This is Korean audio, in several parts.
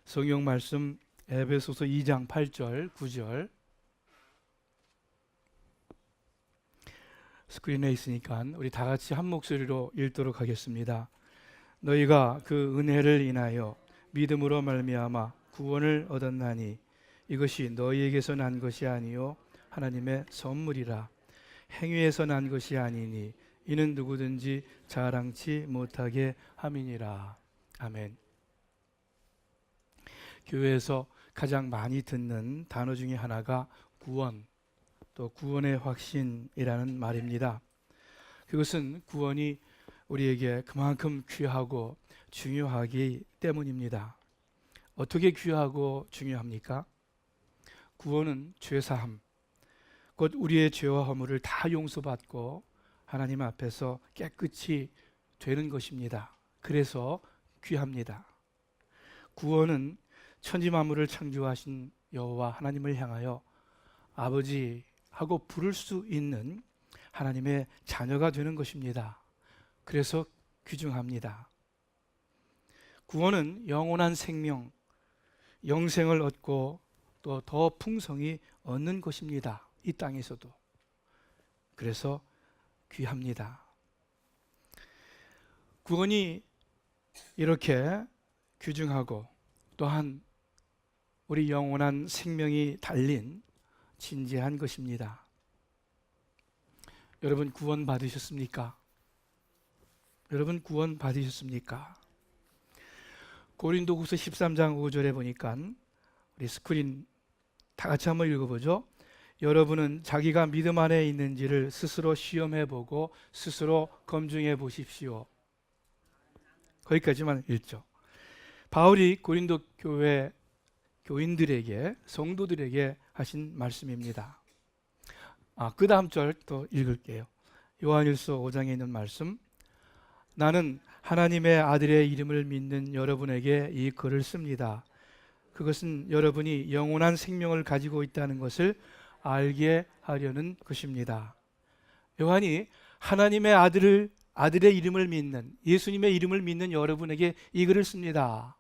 성경 말씀 에베소서 2장 8절 9절 스크린에 있으니까 우리 다 같이 한 목소리로 읽도록 하겠습니다. 너희가 그 은혜를 인하여 믿음으로 말미암아 구원을 얻었나니 이것이 너희에게서 난 것이 아니요 하나님의 선물이라. 행위에서 난 것이 아니니 이는 누구든지 자랑치 못하게 함이니라. 아멘. 교회에서 가장 많이 듣는 단어 중에 하나가 구원, 또 구원의 확신이라는 말입니다. 그것은 구원이 우리에게 그만큼 귀하고 중요하기 때문입니다. 어떻게 귀하고 중요합니까? 구원은 죄사함, 곧 우리의 죄와 허물을 다 용서받고 하나님 앞에서 깨끗이 되는 것입니다. 그래서 귀합니다. 구원은 천지 만물을 창조하신 여호와 하나님을 향하여 아버지 하고 부를 수 있는 하나님의 자녀가 되는 것입니다. 그래서 귀중합니다. 구원은 영원한 생명, 영생을 얻고 또 더 풍성히 얻는 것입니다. 이 땅에서도. 그래서 귀합니다. 구원이 이렇게 귀중하고 또한 우리 영원한 생명이 달린 진지한 것입니다. 여러분 구원 받으셨습니까? 여러분 구원 받으셨습니까? 고린도후서 13장 5절에 보니까 우리 스크린 다 같이 한번 읽어보죠. 여러분은 자기가 믿음 안에 있는지를 스스로 시험해보고 스스로 검증해 보십시오. 거기까지만 읽죠. 바울이 고린도 교회 교인들에게, 성도들에게 하신 말씀입니다. 그 다음 절 또 읽을게요. 요한일서 5장에 있는 말씀. 나는 하나님의 아들의 이름을 믿는 여러분에게 이 글을 씁니다. 그것은 여러분이 영원한 생명을 가지고 있다는 것을 알게 하려는 것입니다. 요한이 하나님의 아들의 이름을 믿는, 예수님의 이름을 믿는 여러분에게 이 글을 씁니다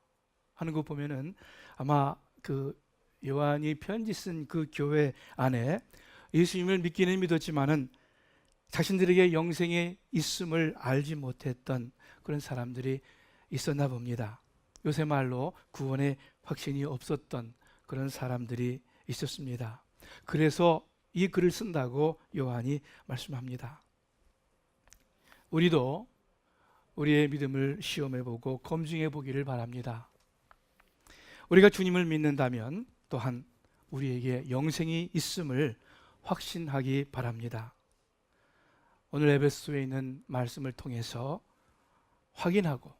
하는 거 보면은 아마 그 요한이 편지 쓴 그 교회 안에 예수님을 믿기는 믿었지만은 자신들에게 영생에 있음을 알지 못했던 그런 사람들이 있었나 봅니다. 요새 말로 구원의 확신이 없었던 그런 사람들이 있었습니다. 그래서 이 글을 쓴다고 요한이 말씀합니다. 우리도 우리의 믿음을 시험해보고 검증해보기를 바랍니다. 우리가 주님을 믿는다면 또한 우리에게 영생이 있음을 확신하기 바랍니다. 오늘 에베소에 있는 말씀을 통해서 확인하고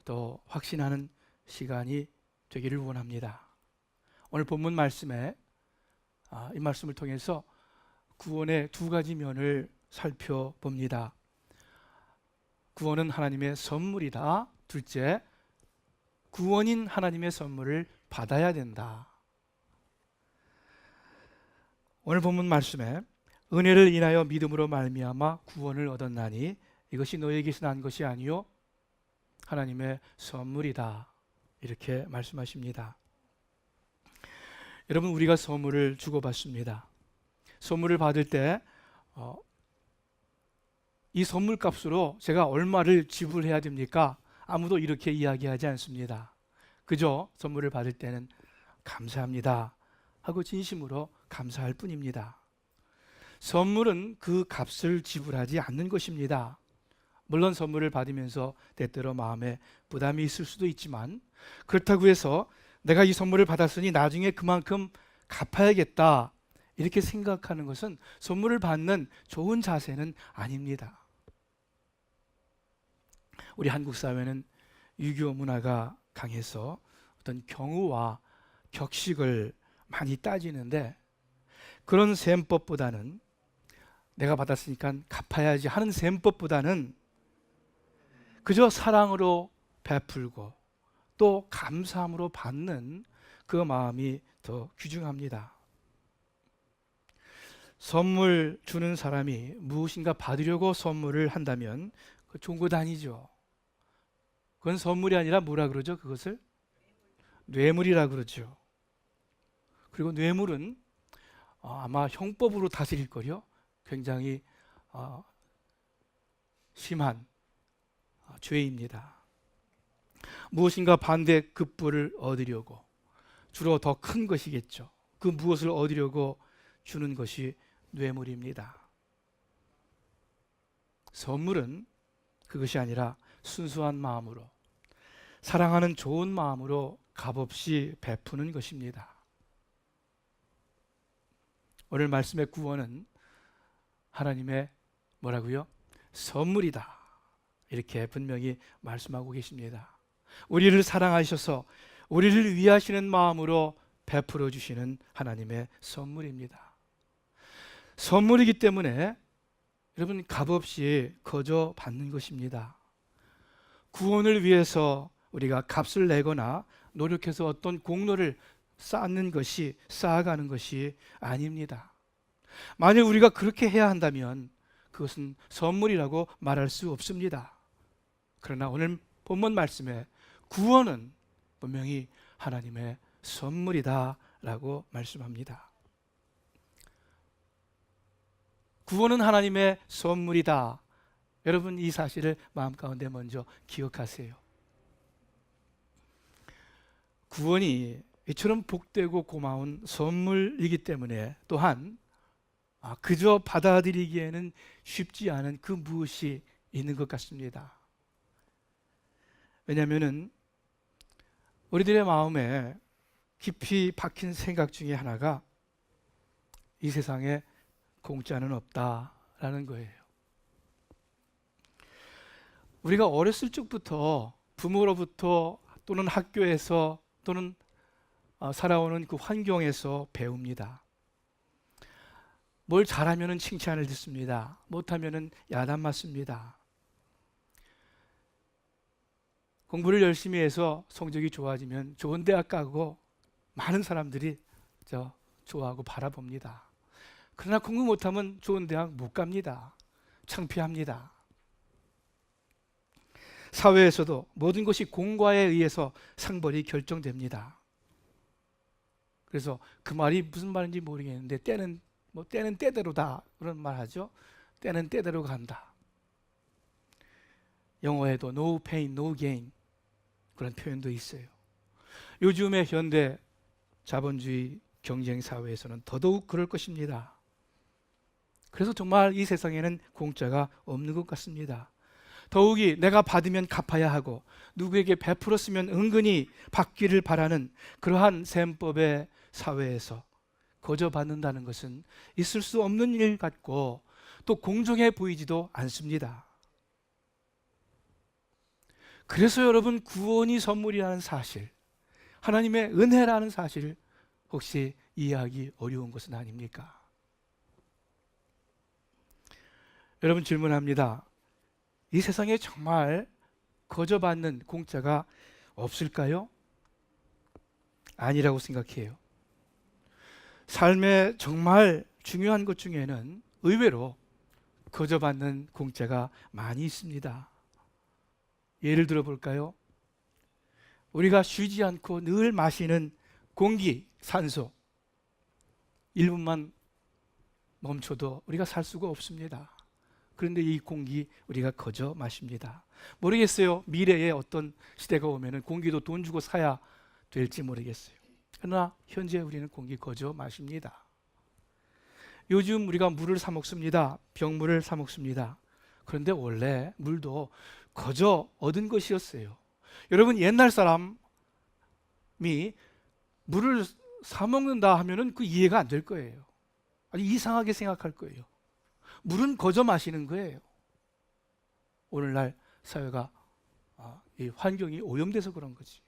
또 확신하는 시간이 되기를 원합니다. 오늘 본문 말씀에 이 말씀을 통해서 구원의 두 가지 면을 살펴봅니다. 구원은 하나님의 선물이다. 둘째, 구원인 하나님의 선물을 받아야 된다. 오늘 본문 말씀에 은혜를 인하여 믿음으로 말미암아 구원을 얻었나니 이것이 너에게서 난 것이 아니요 하나님의 선물이다. 이렇게 말씀하십니다. 여러분 우리가 선물을 주고받습니다. 선물을 받을 때 이 선물 값으로 제가 얼마를 지불해야 됩니까? 아무도 이렇게 이야기하지 않습니다. 그저 선물을 받을 때는 감사합니다 하고 진심으로 감사할 뿐입니다. 선물은 그 값을 지불하지 않는 것입니다. 물론 선물을 받으면서 때때로 마음에 부담이 있을 수도 있지만 그렇다고 해서 내가 이 선물을 받았으니 나중에 그만큼 갚아야겠다 이렇게 생각하는 것은 선물을 받는 좋은 자세는 아닙니다. 우리 한국 사회는 유교 문화가 강해서 어떤 경우와 격식을 많이 따지는데 그런 셈법보다는 내가 받았으니까 갚아야지 하는 셈법보다는 그저 사랑으로 베풀고 또 감사함으로 받는 그 마음이 더 귀중합니다. 선물 주는 사람이 무엇인가 받으려고 선물을 한다면 그 좋은 것 아니죠. 그건 선물이 아니라 뭐라 그러죠? 그것을 뇌물이라 그러죠. 그리고 뇌물은 아마 형법으로 다스릴 거요. 굉장히 심한 죄입니다. 무엇인가 반대급부를 얻으려고, 주로 더 큰 것이겠죠. 그 무엇을 얻으려고 주는 것이 뇌물입니다. 선물은 그것이 아니라 순수한 마음으로, 사랑하는 좋은 마음으로 값없이 베푸는 것입니다. 오늘 말씀의 구원은 하나님의 뭐라고요? 선물이다. 이렇게 분명히 말씀하고 계십니다. 우리를 사랑하셔서 우리를 위하시는 마음으로 베풀어 주시는 하나님의 선물입니다. 선물이기 때문에 여러분 값없이 거저 받는 것입니다. 구원을 위해서 우리가 값을 내거나 노력해서 어떤 공로를 쌓아가는 것이 아닙니다. 만약 우리가 그렇게 해야 한다면 그것은 선물이라고 말할 수 없습니다. 그러나 오늘 본문 말씀에 구원은 분명히 하나님의 선물이다 라고 말씀합니다. 구원은 하나님의 선물이다. 여러분 이 사실을 마음 가운데 먼저 기억하세요. 구원이 이처럼 복되고 고마운 선물이기 때문에 또한 그저 받아들이기에는 쉽지 않은 그 무엇이 있는 것 같습니다. 왜냐하면 우리들의 마음에 깊이 박힌 생각 중에 하나가 이 세상에 공짜는 없다라는 거예요. 우리가 어렸을 적부터 부모로부터 또는 학교에서 또는 살아오는 그 환경에서 배웁니다. 뭘 잘하면 칭찬을 듣습니다. 못하면 야단 맞습니다. 공부를 열심히 해서 성적이 좋아지면 좋은 대학 가고 많은 사람들이 좋아하고 바라봅니다. 그러나 공부 못하면 좋은 대학 못 갑니다. 창피합니다. 사회에서도 모든 것이 공과에 의해서 상벌이 결정됩니다. 그래서 그 말이 무슨 말인지 모르겠는데 때는 때대로다 그런 말 하죠. 때는 때대로 간다. 영어에도 no pain, no gain 그런 표현도 있어요. 요즘의 현대 자본주의 경쟁 사회에서는 더더욱 그럴 것입니다. 그래서 정말 이 세상에는 공짜가 없는 것 같습니다. 더욱이 내가 받으면 갚아야 하고 누구에게 베풀었으면 은근히 받기를 바라는 그러한 셈법의 사회에서 거저 받는다는 것은 있을 수 없는 일 같고 또 공정해 보이지도 않습니다. 그래서 여러분 구원이 선물이라는 사실, 하나님의 은혜라는 사실을 혹시 이해하기 어려운 것은 아닙니까? 여러분 질문합니다. 이 세상에 정말 거저 받는 공짜가 없을까요? 아니라고 생각해요. 삶에 정말 중요한 것 중에는 의외로 거저 받는 공짜가 많이 있습니다. 예를 들어 볼까요? 우리가 쉬지 않고 늘 마시는 공기, 산소 1분만 멈춰도 우리가 살 수가 없습니다. 그런데 이 공기 우리가 거저 마십니다. 모르겠어요. 미래에 어떤 시대가 오면 공기도 돈 주고 사야 될지 모르겠어요. 그러나 현재 우리는 공기 거저 마십니다. 요즘 우리가 물을 사 먹습니다. 병물을 사 먹습니다. 그런데 원래 물도 거저 얻은 것이었어요. 여러분 옛날 사람이 물을 사 먹는다 하면은 그 이해가 안 될 거예요. 아주 이상하게 생각할 거예요. 물은 거저 마시는 거예요. 오늘날 사회가 이 환경이 오염돼서 그런 거지.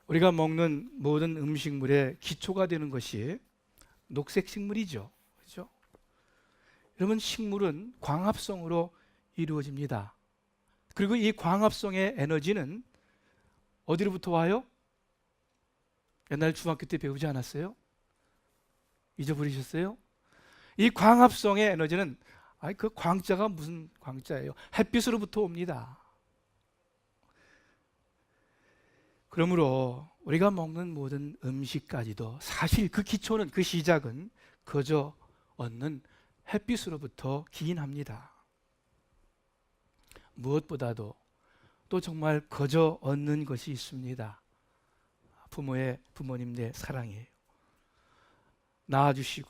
우리가 먹는 모든 음식물의 기초가 되는 것이 녹색 식물이죠. 그렇죠? 여러분 식물은 광합성으로 이루어집니다. 그리고 이 광합성의 에너지는 어디로부터 와요? 옛날 중학교 때 배우지 않았어요? 잊어버리셨어요? 이 광합성의 에너지는 그 광자가 무슨 광자예요? 햇빛으로부터 옵니다. 그러므로 우리가 먹는 모든 음식까지도 사실 그 기초는, 그 시작은 거저 얻는 햇빛으로부터 기인합니다. 무엇보다도 또 정말 거저 얻는 것이 있습니다. 부모님의 사랑이에요. 낳아주시고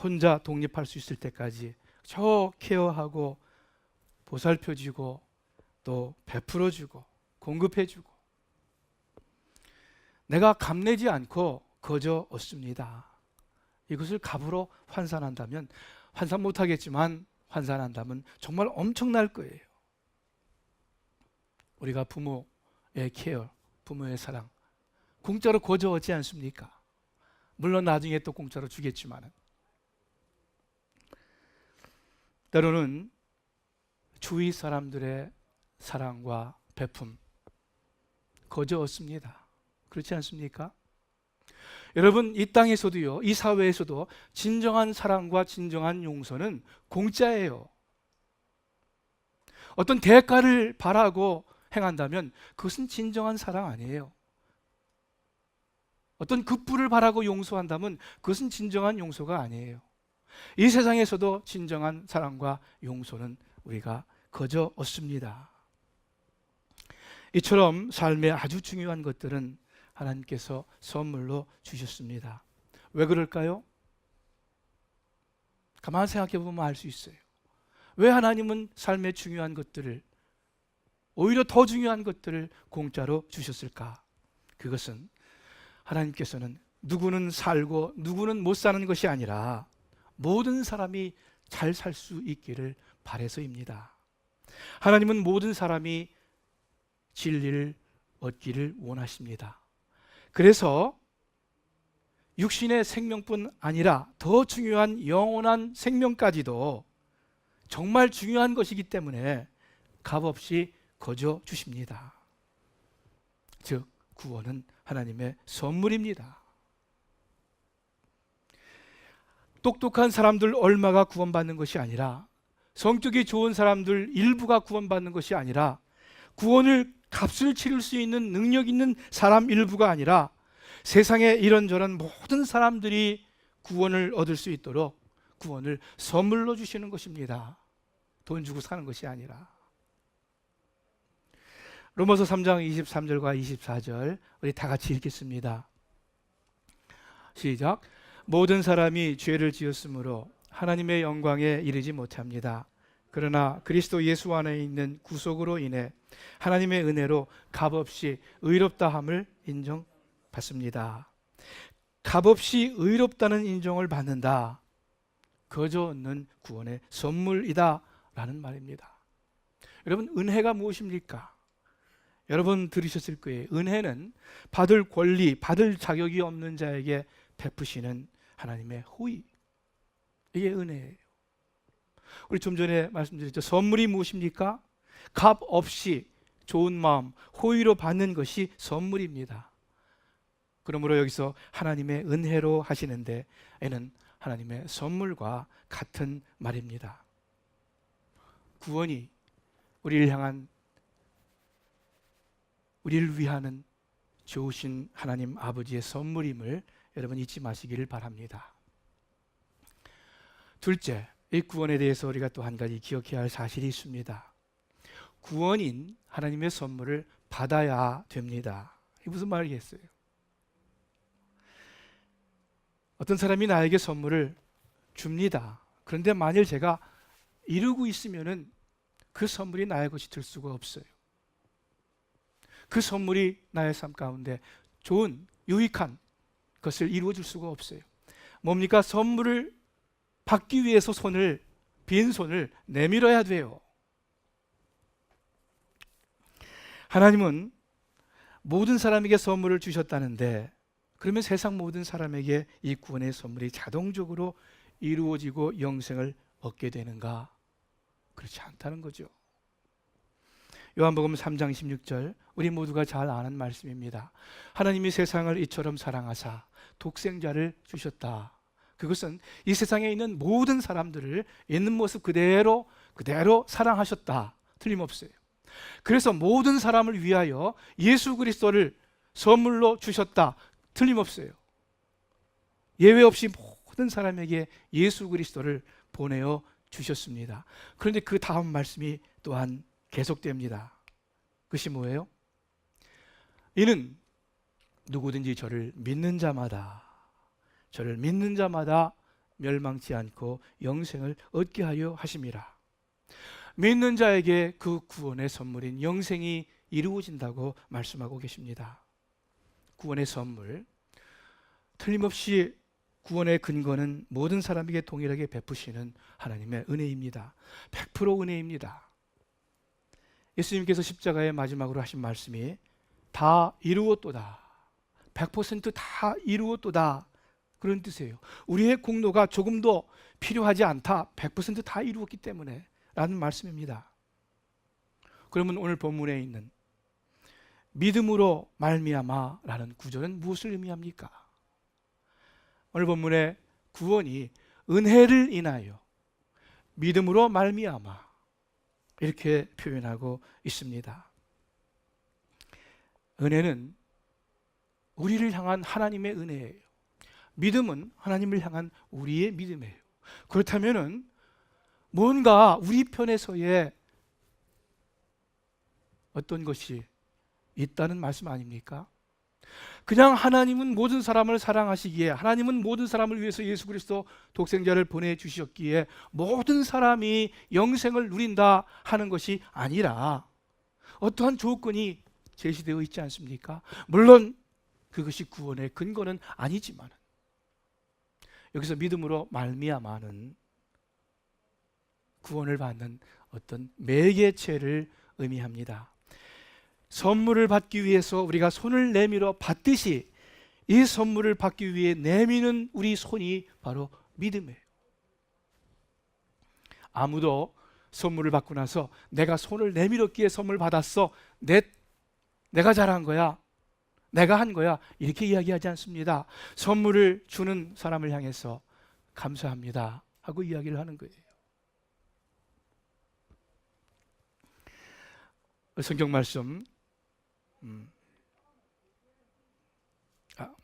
혼자 독립할 수 있을 때까지 저 케어하고 보살펴주고 또 베풀어주고 공급해주고, 내가 감내지 않고 거저 얻습니다. 이것을 값으로 환산 못하겠지만 환산한다면 정말 엄청날 거예요. 우리가 부모의 케어, 부모의 사랑 공짜로 거저 얻지 않습니까? 물론 나중에 또 공짜로 주겠지만, 때로는 주위 사람들의 사랑과 베품 거저 얻습니다. 그렇지 않습니까? 여러분, 이 땅에서도요, 이 사회에서도 진정한 사랑과 진정한 용서는 공짜예요. 어떤 대가를 바라고 행한다면 그것은 진정한 사랑 아니에요. 어떤 급부를 바라고 용서한다면 그것은 진정한 용서가 아니에요. 이 세상에서도 진정한 사랑과 용서는 우리가 거저 얻습니다. 이처럼 삶의 아주 중요한 것들은 하나님께서 선물로 주셨습니다. 왜 그럴까요? 가만히 생각해 보면 알 수 있어요. 왜 하나님은 삶의 중요한 것들을, 오히려 더 중요한 것들을 공짜로 주셨을까? 그것은 하나님께서는 누구는 살고 누구는 못 사는 것이 아니라 모든 사람이 잘 살 수 있기를 바라서입니다. 하나님은 모든 사람이 진리를 얻기를 원하십니다. 그래서 육신의 생명뿐 아니라 더 중요한 영원한 생명까지도 정말 중요한 것이기 때문에 값없이 거저 주십니다. 즉, 구원은 하나님의 선물입니다. 똑똑한 사람들 얼마가 구원받는 것이 아니라, 성격이 좋은 사람들 일부가 구원받는 것이 아니라, 구원을 값을 치를 수 있는 능력 있는 사람 일부가 아니라 세상에 이런저런 모든 사람들이 구원을 얻을 수 있도록 구원을 선물로 주시는 것입니다. 돈 주고 사는 것이 아니라. 로마서 3장 23절과 24절 우리 다 같이 읽겠습니다. 시작. 모든 사람이 죄를 지었으므로 하나님의 영광에 이르지 못합니다. 그러나 그리스도 예수 안에 있는 구속으로 인해 하나님의 은혜로 값없이 의롭다함을 인정받습니다. 값없이 의롭다는 인정을 받는다. 거저 얻는 구원의 선물이다 라는 말입니다. 여러분, 은혜가 무엇입니까? 여러분 들으셨을 거예요. 은혜는 받을 권리, 받을 자격이 없는 자에게 베푸시는 하나님의 호의. 이게 은혜예요. 우리 좀 전에 말씀드렸죠. 선물이 무엇입니까? 값 없이 좋은 마음, 호의로 받는 것이 선물입니다. 그러므로 여기서 하나님의 은혜로 하시는데, 에는 하나님의 선물과 같은 말입니다. 구원이 우리를 위하는 좋으신 하나님 아버지의 선물임을 여러분 잊지 마시기를 바랍니다. 둘째, 이 구원에 대해서 우리가 또 한 가지 기억해야 할 사실이 있습니다. 구원인 하나님의 선물을 받아야 됩니다. 이게 무슨 말이겠어요? 어떤 사람이 나에게 선물을 줍니다. 그런데 만일 제가 이루고 있으면은 그 선물이 나의 것이 될 수가 없어요. 그 선물이 나의 삶 가운데 좋은, 유익한 것을 이루어 줄 수가 없어요. 뭡니까? 선물을 받기 위해서 빈손을 내밀어야 돼요. 하나님은 모든 사람에게 선물을 주셨다는데, 그러면 세상 모든 사람에게 이 구원의 선물이 자동적으로 이루어지고 영생을 얻게 되는가? 그렇지 않다는 거죠. 요한복음 3장 16절 우리 모두가 잘 아는 말씀입니다. 하나님이 세상을 이처럼 사랑하사 독생자를 주셨다. 그것은 이 세상에 있는 모든 사람들을 있는 모습 그대로 사랑하셨다. 틀림없어요. 그래서 모든 사람을 위하여 예수 그리스도를 선물로 주셨다. 틀림없어요. 예외 없이 모든 사람에게 예수 그리스도를 보내어 주셨습니다. 그런데 그 다음 말씀이 또한 계속됩니다. 그것이 뭐예요? 이는 누구든지 저를 믿는 자마다 멸망치 않고 영생을 얻게 하려 하심이라. 믿는 자에게 그 구원의 선물인 영생이 이루어진다고 말씀하고 계십니다. 구원의 선물, 틀림없이 구원의 근거는 모든 사람에게 동일하게 베푸시는 하나님의 은혜입니다. 100% 은혜입니다. 예수님께서 십자가의 마지막으로 하신 말씀이 다 이루었도다, 100%다 이루었도다, 그런 뜻이에요. 우리의 공로가 조금도 필요하지 않다, 100%다 이루었기 때문에 라는 말씀입니다. 그러면 오늘 본문에 있는 믿음으로 말미암아라는 구절은 무엇을 의미합니까? 오늘 본문의 구원이 은혜를 인하여 믿음으로 말미암아 이렇게 표현하고 있습니다. 은혜는 우리를 향한 하나님의 은혜예요. 믿음은 하나님을 향한 우리의 믿음이에요. 그렇다면은 뭔가 우리 편에서의 어떤 것이 있다는 말씀 아닙니까? 그냥 하나님은 모든 사람을 사랑하시기에, 하나님은 모든 사람을 위해서 예수 그리스도 독생자를 보내주셨기에 모든 사람이 영생을 누린다 하는 것이 아니라 어떠한 조건이 제시되어 있지 않습니까? 물론 그것이 구원의 근거는 아니지만 여기서 믿음으로 말미암아는 구원을 받는 어떤 매개체를 의미합니다. 선물을 받기 위해서 우리가 손을 내밀어 받듯이 이 선물을 받기 위해 내미는 우리 손이 바로 믿음이에요. 아무도 선물을 받고 나서 내가 손을 내밀었기에 선물 받았어, 내가 잘한 거야, 내가 한 거야, 이렇게 이야기하지 않습니다. 선물을 주는 사람을 향해서 감사합니다 하고 이야기를 하는 거예요. 성경 말씀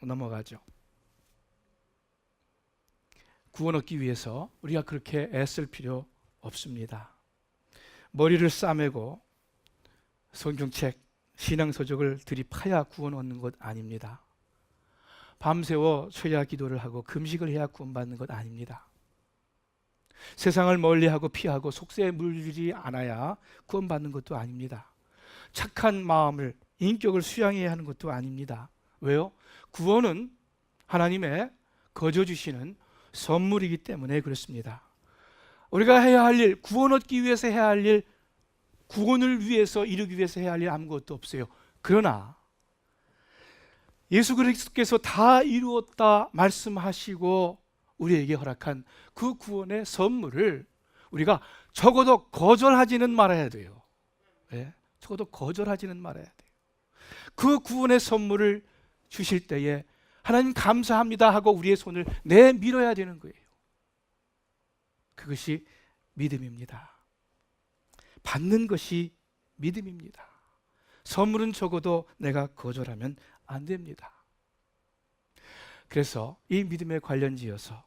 넘어가죠. 구원 얻기 위해서 우리가 그렇게 애쓸 필요 없습니다. 머리를 싸매고 성경책, 신앙서적을 들이파야 구원 얻는 것 아닙니다. 밤새워 철야 기도를 하고 금식을 해야 구원받는 것 아닙니다. 세상을 멀리하고 피하고 속세에 물들지 않아야 구원받는 것도 아닙니다. 착한 마음을, 인격을 수양해야 하는 것도 아닙니다. 왜요? 구원은 하나님의 거저 주시는 선물이기 때문에 그렇습니다. 우리가 해야 할 일, 구원 얻기 위해서 해야 할 일, 구원을 위해서 이루기 위해서 해야 할 일 아무것도 없어요. 그러나 예수 그리스도께서 다 이루었다 말씀하시고 우리에게 허락한 그 구원의 선물을 우리가 적어도 거절하지는 말아야 돼요. 네? 적어도 거절하지는 말아야 돼요. 그 구원의 선물을 주실 때에 하나님 감사합니다 하고 우리의 손을 내밀어야 되는 거예요. 그것이 믿음입니다. 받는 것이 믿음입니다. 선물은 적어도 내가 거절하면 안 됩니다. 그래서 이 믿음에 관련지어서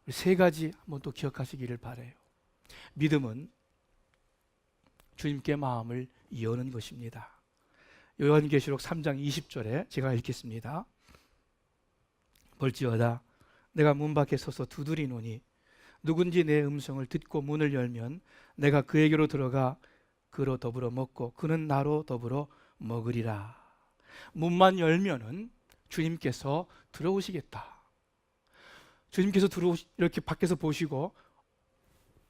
세 가지 한번 또 기억하시기를 바라요. 믿음은 주님께 마음을 여는 것입니다. 요한계시록 3장 20절에 제가 읽겠습니다. 볼지어다 내가 문 밖에 서서 두드리노니 누군지 내 음성을 듣고 문을 열면 내가 그에게로 들어가 그로 더불어 먹고 그는 나로 더불어 먹으리라. 문만 열면은 주님께서 들어오시겠다. 주님께서 이렇게 밖에서 보시고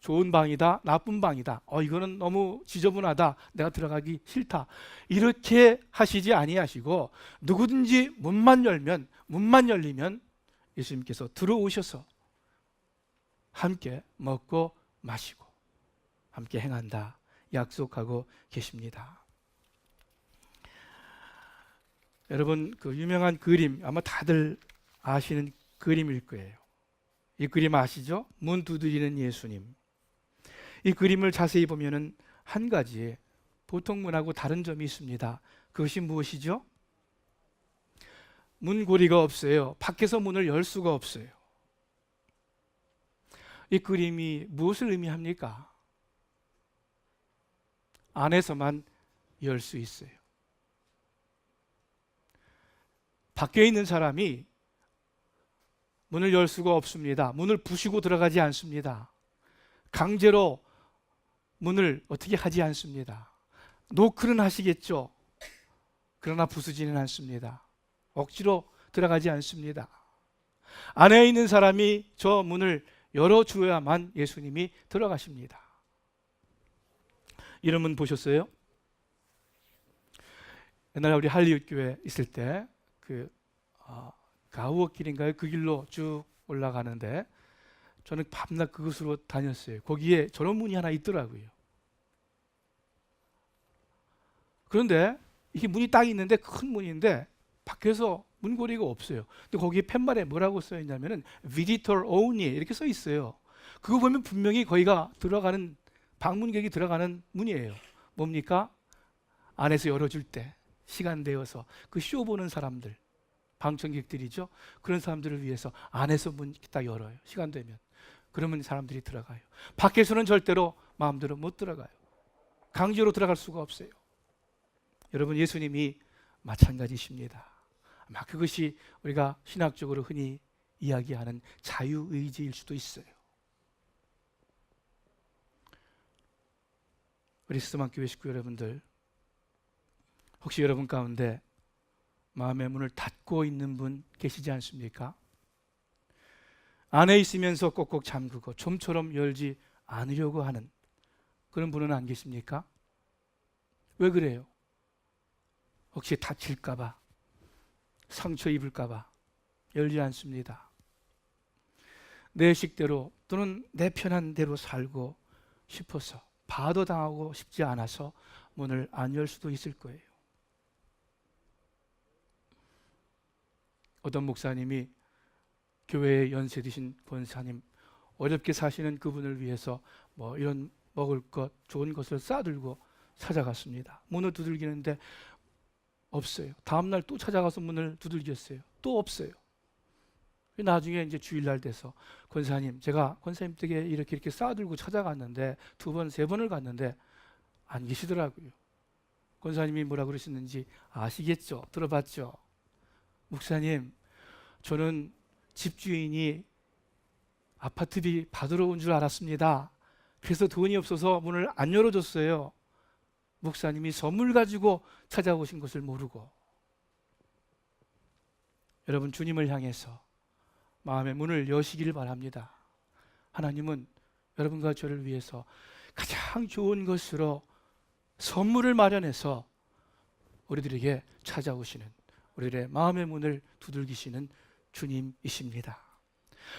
좋은 방이다, 나쁜 방이다, 이거는 너무 지저분하다, 내가 들어가기 싫다, 이렇게 하시지 아니하시고 누구든지 문만 열리면 예수님께서 들어오셔서 함께 먹고 마시고 함께 행한다 약속하고 계십니다. 여러분, 그 유명한 그림 아마 다들 아시는 그림일 거예요. 이 그림 아시죠? 문 두드리는 예수님. 이 그림을 자세히 보면은 한 가지 보통 문하고 다른 점이 있습니다. 그것이 무엇이죠? 문고리가 없어요. 밖에서 문을 열 수가 없어요. 이 그림이 무엇을 의미합니까? 안에서만 열 수 있어요. 밖에 있는 사람이 문을 열 수가 없습니다. 문을 부수고 들어가지 않습니다. 강제로 문을 어떻게 하지 않습니다. 노크는 하시겠죠. 그러나 부수지는 않습니다. 억지로 들어가지 않습니다. 안에 있는 사람이 저 문을 열어주어야만 예수님이 들어가십니다. 이런 문 보셨어요? 옛날에 우리 할리우드 교회 있을 때 가우어길인가요? 그 길로 쭉 올라가는데 저는 밤낮 그곳으로 다녔어요. 거기에 저런 문이 하나 있더라고요. 그런데 이게 문이 딱 있는데 큰 문인데 밖에서 문고리가 없어요. 근데 거기에 팻말에 뭐라고 써 있냐면은 Visitor Only 이렇게 써 있어요. 그거 보면 분명히 거기가 들어가는 방문객이 들어가는 문이에요. 뭡니까? 안에서 열어줄 때 시간 되어서 그 쇼 보는 사람들, 방청객들이죠. 그런 사람들을 위해서 안에서 문 딱 열어요. 시간 되면. 그러면 사람들이 들어가요. 밖에서는 절대로 마음대로 못 들어가요. 강제로 들어갈 수가 없어요. 여러분, 예수님이 마찬가지십니다. 아마 그것이 우리가 신학적으로 흔히 이야기하는 자유의지일 수도 있어요. 우리 스스만 교회 식구 여러분들, 혹시 여러분 가운데 마음의 문을 닫고 있는 분 계시지 않습니까? 안에 있으면서 꼭꼭 잠그고 좀처럼 열지 않으려고 하는 그런 분은 안 계십니까? 왜 그래요? 혹시 다칠까봐, 상처 입을까봐 열지 않습니다. 내 식대로 또는 내 편한 대로 살고 싶어서, 바도당하고 싶지 않아서 문을 안 열 수도 있을 거예요. 어떤 목사님이 교회에 연세 드신 권사님, 어렵게 사시는 그분을 위해서 뭐 이런 먹을 것, 좋은 것을 싸들고 찾아갔습니다. 문을 두들기는데 없어요. 다음날 또 찾아가서 문을 두들겼어요. 또 없어요. 나중에 이제 주일날 돼서 권사님, 제가 권사님 댁에 이렇게 싸들고 찾아갔는데 2번, 3번을 갔는데 안 계시더라고요. 권사님이 뭐라 그러시는지 아시겠죠? 들어봤죠? 목사님, 저는 집주인이 아파트비 받으러 온 줄 알았습니다. 그래서 돈이 없어서 문을 안 열어줬어요. 목사님이 선물 가지고 찾아오신 것을 모르고. 여러분, 주님을 향해서 마음의 문을 여시기를 바랍니다. 하나님은 여러분과 저를 위해서 가장 좋은 것으로 선물을 마련해서 우리들에게 찾아오시는, 우리들의 마음의 문을 두들기시는 주님이십니다.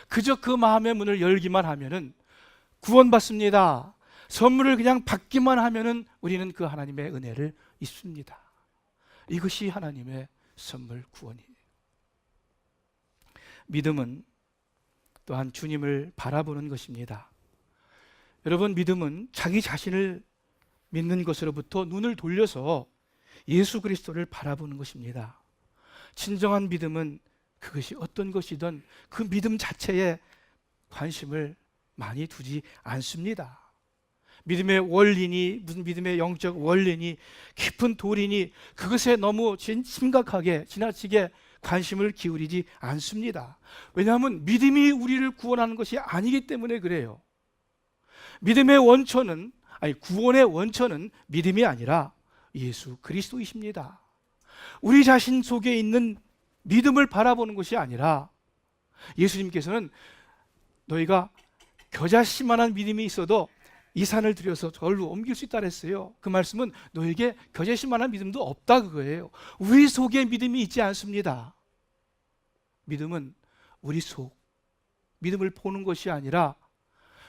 그저 그 마음의 문을 열기만 하면은 구원받습니다. 선물을 그냥 받기만 하면은 우리는 그 하나님의 은혜를 입습니다. 이것이 하나님의 선물 구원이에요. 믿음은 또한 주님을 바라보는 것입니다. 여러분, 믿음은 자기 자신을 믿는 것으로부터 눈을 돌려서 예수 그리스도를 바라보는 것입니다. 진정한 믿음은 그것이 어떤 것이든 그 믿음 자체에 관심을 많이 두지 않습니다. 믿음의 원리니, 무슨 믿음의 영적 원리니, 깊은 도리니, 그것에 너무 심각하게 지나치게 관심을 기울이지 않습니다. 왜냐하면 믿음이 우리를 구원하는 것이 아니기 때문에 그래요. 믿음의 원천은, 구원의 원천은 믿음이 아니라 예수 그리스도이십니다. 우리 자신 속에 있는 믿음을 바라보는 것이 아니라, 예수님께서는 너희가 겨자씨만한 믿음이 있어도 이 산을 들여서 저리로 옮길 수 있다 그랬어요. 그 말씀은 너에게 겨자씨만한 믿음도 없다 그거예요. 우리 속에 믿음이 있지 않습니다. 믿음은 우리 속, 믿음을 보는 것이 아니라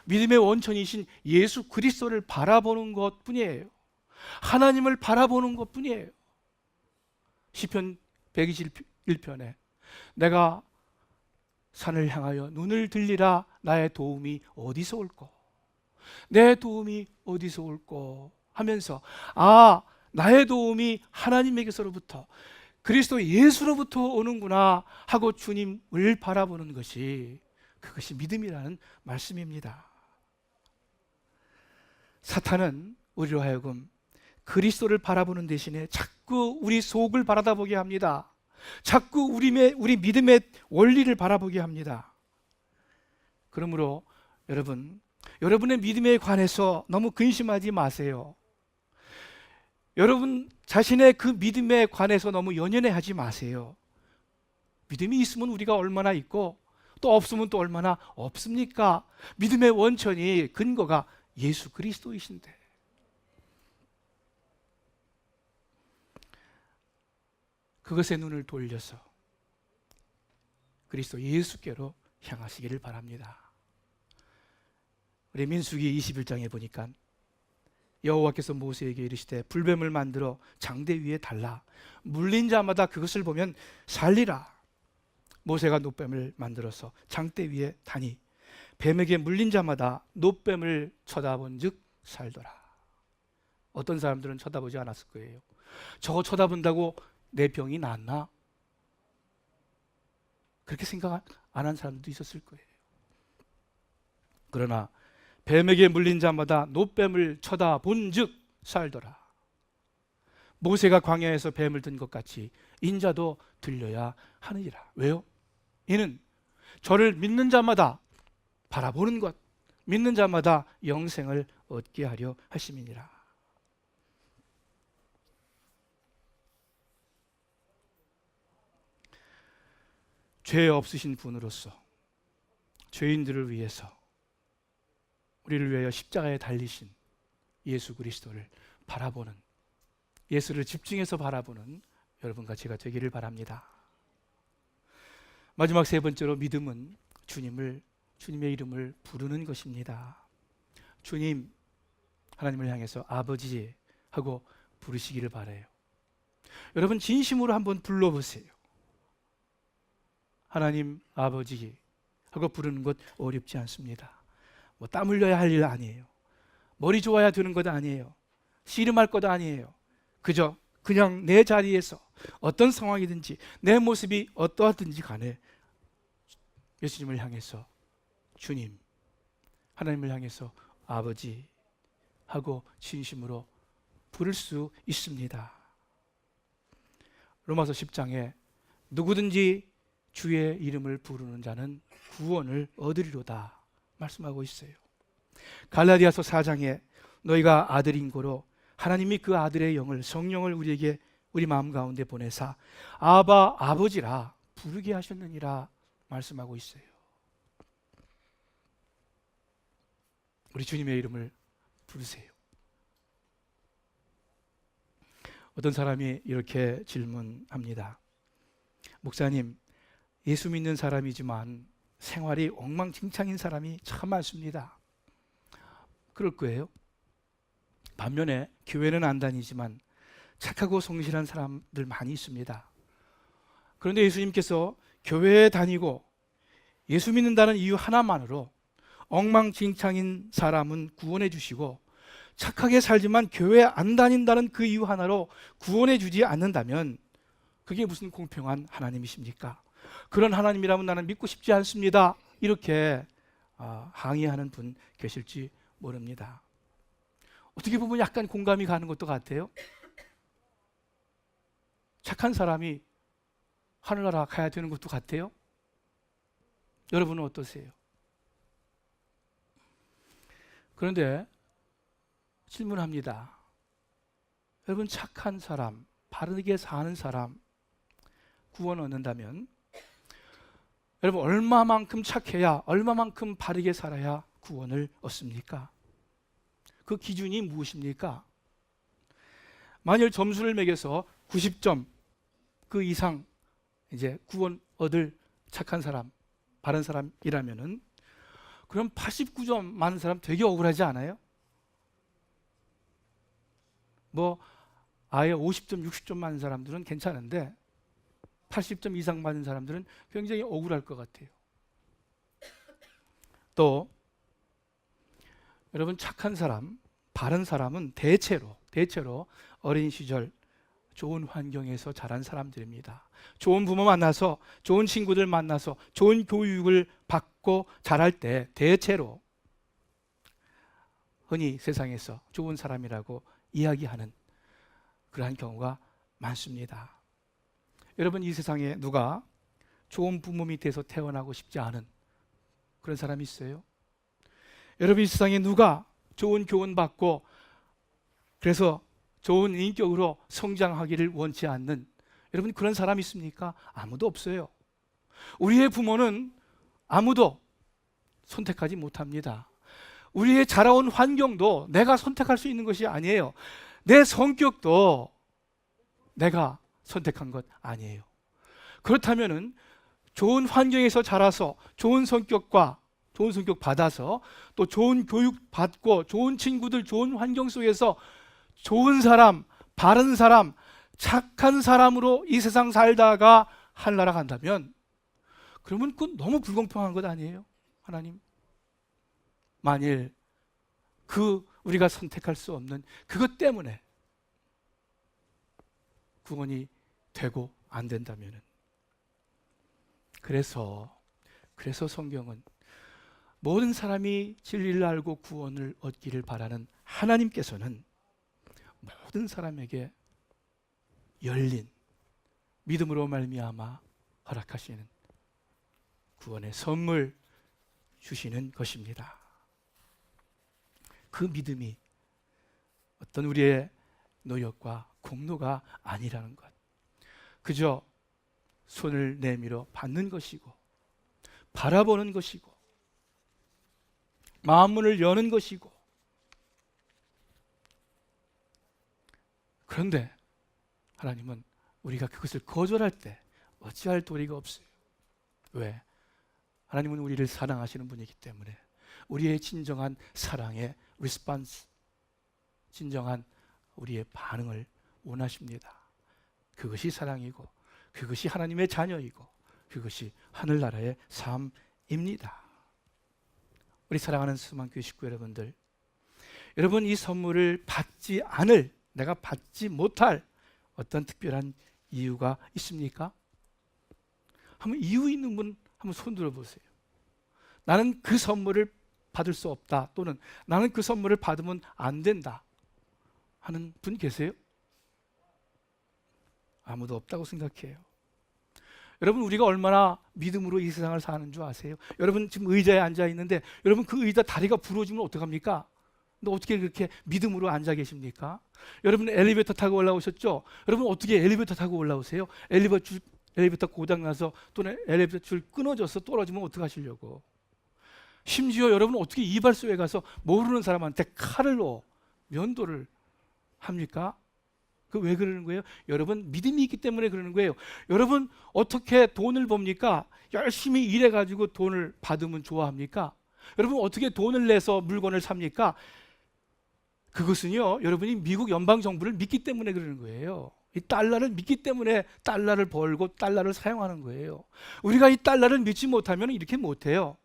믿음의 원천이신 예수 그리스도를 바라보는 것뿐이에요. 하나님을 바라보는 것뿐이에요. 시편 121편에 내가 산을 향하여 눈을 들리라, 나의 도움이 어디서 올꼬? 내 도움이 어디서 올꼬? 하면서 나의 도움이 하나님에게서로부터, 그리스도 예수로부터 오는구나 하고 주님을 바라보는 것이, 그것이 믿음이라는 말씀입니다. 사탄은 우리로 하여금 그리스도를 바라보는 대신에 자꾸 우리 속을 바라보게 합니다. 자꾸 우리 믿음의 원리를 바라보게 합니다. 그러므로 여러분의 믿음에 관해서 너무 근심하지 마세요. 여러분 자신의 그 믿음에 관해서 너무 연연해하지 마세요. 믿음이 있으면 우리가 얼마나 있고 또 없으면 또 얼마나 없습니까? 믿음의 원천이, 근거가 예수 그리스도이신데, 그것에 눈을 돌려서 그리스도 예수께로 향하시기를 바랍니다. 우리 민수기 21장에 보니까 여호와께서 모세에게 이르시되 불뱀을 만들어 장대 위에 달라 물린 자마다 그것을 보면 살리라. 모세가 놋뱀을 만들어서 장대 위에 다니 뱀에게 물린 자마다 놋뱀을 쳐다본즉 살더라. 어떤 사람들은 쳐다보지 않았을 거예요. 저거 쳐다본다고 내 병이 낫나? 그렇게 생각 안 한 사람도 있었을 거예요. 그러나 뱀에게 물린 자마다 놋뱀을 쳐다본즉 살더라. 모세가 광야에서 뱀을 든 것 같이 인자도 들려야 하느니라. 왜요? 이는 저를 믿는 자마다 바라보는 것, 믿는 자마다 영생을 얻게 하려 하심이니라. 죄 없으신 분으로서 죄인들을 위해서, 우리를 위하여 십자가에 달리신 예수 그리스도를 바라보는, 예수를 집중해서 바라보는 여러분과 제가 되기를 바랍니다. 마지막 세 번째로, 믿음은 주님의 이름을 부르는 것입니다. 주님, 하나님을 향해서 아버지 하고 부르시기를 바라요. 여러분 진심으로 한번 불러보세요. 하나님 아버지 하고 부르는 것 어렵지 않습니다. 뭐 땀 흘려야 할 일 아니에요. 머리 좋아야 되는 것 아니에요. 씨름할 것 아니에요. 그냥 내 자리에서 어떤 상황이든지 내 모습이 어떠하든지 간에 예수님을 향해서 주님, 하나님을 향해서 아버지 하고 진심으로 부를 수 있습니다. 로마서 10장에 누구든지 주의 이름을 부르는 자는 구원을 얻으리로다 말씀하고 있어요. 갈라디아서 4장에 너희가 아들인 고로 하나님이 그 아들의 영을, 성령을 우리 마음 가운데 보내사 아바 아버지라 부르게 하셨느니라 말씀하고 있어요. 우리 주님의 이름을 부르세요. 어떤 사람이 이렇게 질문합니다. 목사님, 예수 믿는 사람이지만 생활이 엉망진창인 사람이 참 많습니다. 그럴 거예요. 반면에 교회는 안 다니지만 착하고 성실한 사람들 많이 있습니다. 그런데 예수님께서 교회에 다니고 예수 믿는다는 이유 하나만으로 엉망진창인 사람은 구원해 주시고, 착하게 살지만 교회 안 다닌다는 그 이유 하나로 구원해 주지 않는다면 그게 무슨 공평한 하나님이십니까? 그런 하나님이라면 나는 믿고 싶지 않습니다. 이렇게 항의하는 분 계실지 모릅니다. 어떻게 보면 약간 공감이 가는 것도 같아요. 착한 사람이 하늘나라 가야 되는 것도 같아요. 여러분은 어떠세요? 그런데 질문합니다. 여러분, 착한 사람, 바르게 사는 사람 구원 얻는다면 여러분 얼마만큼 착해야, 얼마만큼 바르게 살아야 구원을 얻습니까? 그 기준이 무엇입니까? 만일 점수를 매겨서 90점 그 이상 이제 구원 얻을 착한 사람, 바른 사람이라면은, 그럼 89점 많은 사람 되게 억울하지 않아요? 뭐 아예 50점, 60점 많은 사람들은 괜찮은데 80점 이상 받은 사람들은 굉장히 억울할 것 같아요. 또 여러분, 착한 사람, 바른 사람은 대체로 어린 시절 좋은 환경에서 자란 사람들입니다. 좋은 부모 만나서, 좋은 친구들 만나서, 좋은 교육을 받고 자랄 때 대체로 흔히 세상에서 좋은 사람이라고 이야기하는 그러한 경우가 많습니다. 여러분, 이 세상에 누가 좋은 부모 밑에서 태어나고 싶지 않은 그런 사람이 있어요? 여러분, 이 세상에 누가 좋은 교훈 받고 그래서 좋은 인격으로 성장하기를 원치 않는, 여러분, 그런 사람이 있습니까? 아무도 없어요. 우리의 부모는 아무도 선택하지 못합니다. 우리의 자라온 환경도 내가 선택할 수 있는 것이 아니에요. 내 성격도 내가 선택한 것 아니에요. 그렇다면은 좋은 환경에서 자라서 좋은 성격 받아서 또 좋은 교육 받고 좋은 친구들, 좋은 환경 속에서 좋은 사람, 바른 사람, 착한 사람으로 이 세상 살다가 하늘나라 간다면, 그러면 그건 너무 불공평한 것 아니에요? 하나님, 만일 우리가 선택할 수 없는 그것 때문에 구원이 되고 안 된다면은, 그래서 성경은 모든 사람이 진리를 알고 구원을 얻기를 바라는 하나님께서는 모든 사람에게 열린 믿음으로 말미암아 허락하시는 구원의 선물 주시는 것입니다. 그 믿음이 어떤 우리의 노력과 공로가 아니라는 것, 그저 손을 내밀어 받는 것이고 바라보는 것이고 마음문을 여는 것이고, 그런데 하나님은 우리가 그것을 거절할 때 어찌할 도리가 없어요. 왜? 하나님은 우리를 사랑하시는 분이기 때문에 우리의 진정한 사랑의 리스폰스, 진정한 우리의 반응을 원하십니다. 그것이 사랑이고 그것이 하나님의 자녀이고 그것이 하늘나라의 삶입니다. 우리 사랑하는 수만교회 식구 여러분들, 여러분, 이 선물을 받지 않을, 내가 받지 못할 어떤 특별한 이유가 있습니까? 한번 이유 있는 분 한번 손 들어보세요. 나는 그 선물을 받을 수 없다, 또는 나는 그 선물을 받으면 안 된다 하는 분 계세요? 아무도 없다고 생각해요. 여러분, 우리가 얼마나 믿음으로 이 세상을 사는 줄 아세요? 여러분, 지금 의자에 앉아 있는데 여러분, 그 의자 다리가 부러지면 어떡합니까? 근데 어떻게 그렇게 믿음으로 앉아 계십니까? 여러분, 엘리베이터 타고 올라오셨죠? 여러분, 어떻게 엘리베이터 타고 올라오세요? 엘리베이터 고장나서 또는 엘리베이터 줄 끊어져서 떨어지면 어떡하시려고? 심지어 여러분, 어떻게 이발소에 가서 모르는 사람한테 칼로 면도를 합니까? 그 왜 그러는 거예요? 여러분, 믿음이 있기 때문에 그러는 거예요. 여러분, 어떻게 돈을 법니까? 열심히 일해가지고 돈을 받으면 좋아합니까? 여러분, 어떻게 돈을 내서 물건을 삽니까? 그것은요, 여러분이 미국 연방정부를 믿기 때문에 그러는 거예요. 이 달러를 믿기 때문에 달러를 벌고 달러를 사용하는 거예요. 우리가 이 달러를 믿지 못하면 이렇게 못해요.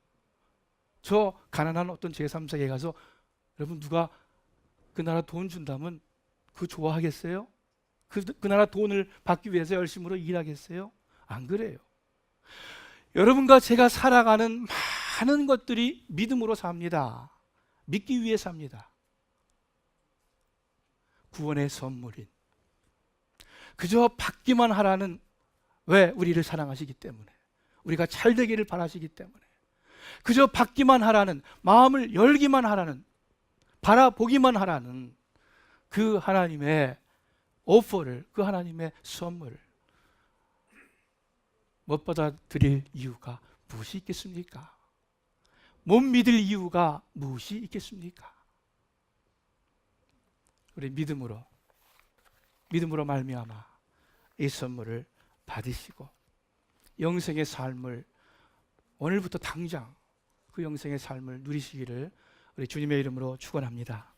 저 가난한 어떤 제3세계에 가서 여러분, 누가 그 나라 돈 준다면 그거 좋아하겠어요? 그 나라 돈을 받기 위해서 열심으로 일하겠어요? 안 그래요. 여러분과 제가 살아가는 많은 것들이 믿음으로 삽니다. 믿기 위해 삽니다. 구원의 선물인, 그저 받기만 하라는, 왜? 우리를 사랑하시기 때문에, 우리가 잘 되기를 바라시기 때문에, 그저 받기만 하라는, 마음을 열기만 하라는, 바라보기만 하라는 그 하나님의 오퍼를, 그 하나님의 선물을 못 받아들일 이유가 무엇이 있겠습니까? 못 믿을 이유가 무엇이 있겠습니까? 우리 믿음으로 말미암아 이 선물을 받으시고 영생의 삶을, 오늘부터 당장 그 영생의 삶을 누리시기를 우리 주님의 이름으로 축원합니다.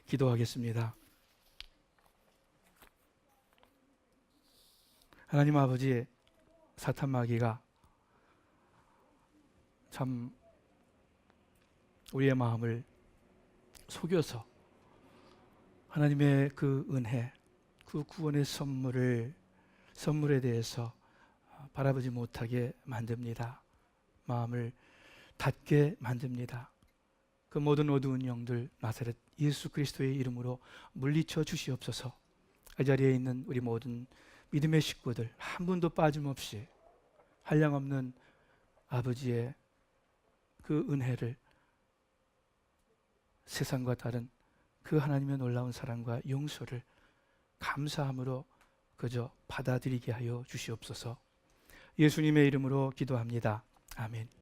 기도하겠습니다. 하나님 아버지, 사탄 마귀가 참 우리의 마음을 속여서 하나님의 그 은혜, 그 구원의 선물에 대해서 바라보지 못하게 만듭니다. 마음을 닫게 만듭니다. 그 모든 어두운 영들 나사렛 예수 그리스도의 이름으로 물리쳐 주시옵소서. 이 자리에 있는 우리 모든 믿음의 식구들 한 분도 빠짐없이 한량없는 아버지의 그 은혜를, 세상과 다른 그 하나님의 놀라운 사랑과 용서를 감사함으로 그저 받아들이게 하여 주시옵소서. 예수님의 이름으로 기도합니다. 아멘.